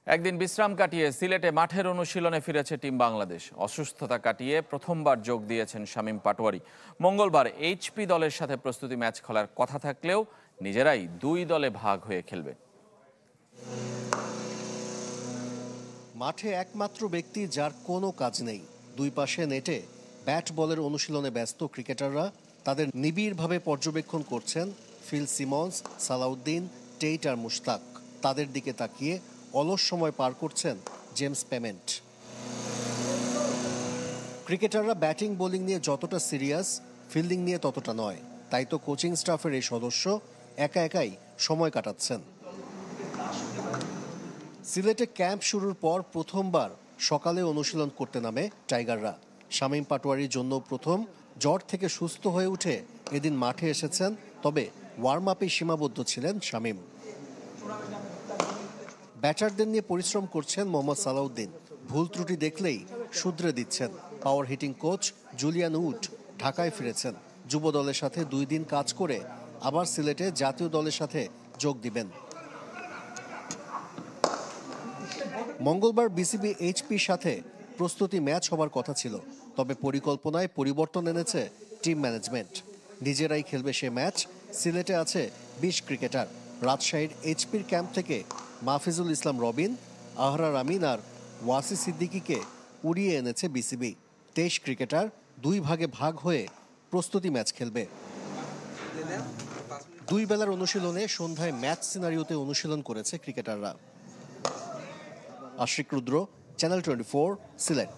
একদিন বিশ্রাম কাটিয়ে সিলেটে মাঠের অনুশীলনে ফিরেছে টিম বাংলাদেশ। অসুস্থতা কাটিয়ে প্রথমবার যোগ দিয়েছেন শামীম পাটোয়ারি। মঙ্গলবার এইচপি দলের সাথে প্রস্তুতি ম্যাচ খেলার কথা থাকলেও নিজেরাই দুই দলে ভাগ হয়ে খেলবে। মাঠে একমাত্র ব্যক্তি যার কোনো কাজ নেই, দুই পাশে নেটে ব্যাট বলের অনুশীলনে ব্যস্ত ক্রিকেটাররা তাদের নিবিড়ভাবে পর্যবেক্ষণ করছেন ফিল সিমন্স, সালাউদ্দিন, টেইট আর মুশতাক। তাদের দিকে তাকিয়ে অলস সময় পার করছেন জেমস পেমেন্ট। ক্রিকেটাররা ব্যাটিং বোলিং নিয়ে যতটা সিরিয়াস, ফিল্ডিং নিয়ে ততটা নয়। তাই তো কোচিং স্টাফের এই সদস্য একা একাই সময় কাটাচ্ছেন। সিলেটে ক্যাম্প শুরুর পর প্রথমবার সকালে অনুশীলন করতে নামে টাইগাররা। শামীম পাটোয়ারির জন্য প্রথম। জ্বর থেকে সুস্থ হয়ে উঠে এদিন মাঠে এসেছেন, তবে ওয়ার্ম আপে সীমাবদ্ধ ছিলেন শামীম। ব্যাটারদের নিয়ে পরিশ্রম করছেন মোহাম্মদ সালাউদ্দিন। ভুল ত্রুটি দেখলেই শুধরে দিচ্ছেন। পাওয়ার হিটিং কোচ জুলিয়ান উড ঢাকায় ফিরেছেন। যুব দলের সাথে 2 দিন কাজ করে আবার সিলেটে জাতীয় দলের সাথে যোগ দিবেন। মঙ্গলবার বিসিবি এইচপির সাথে প্রস্তুতি ম্যাচ হবার কথা ছিল, তবে পরিকল্পনায় পরিবর্তন এনেছে টিম ম্যানেজমেন্ট। নিজেরাই খেলবে সে ম্যাচ। সিলেটে আছে 20 ক্রিকেটার। রাজশাহীর এইচপির ক্যাম্প থেকে মাহফিজুল ইসলাম রবিন, আহরার আমিন আর ওয়াসি সিদ্দিকীকে উড়িয়ে এনেছে বিসিবি। 23 ক্রিকেটার 2 ভাগে ভাগ হয়ে প্রস্তুতি ম্যাচ খেলবে। 2 বেলার অনুশীলনে সন্ধ্যায় ম্যাচ সিনারিওতে অনুশীলন করেছে ক্রিকেটাররা। আশিক রুদ্র, চ্যানেল 24, সিলেট।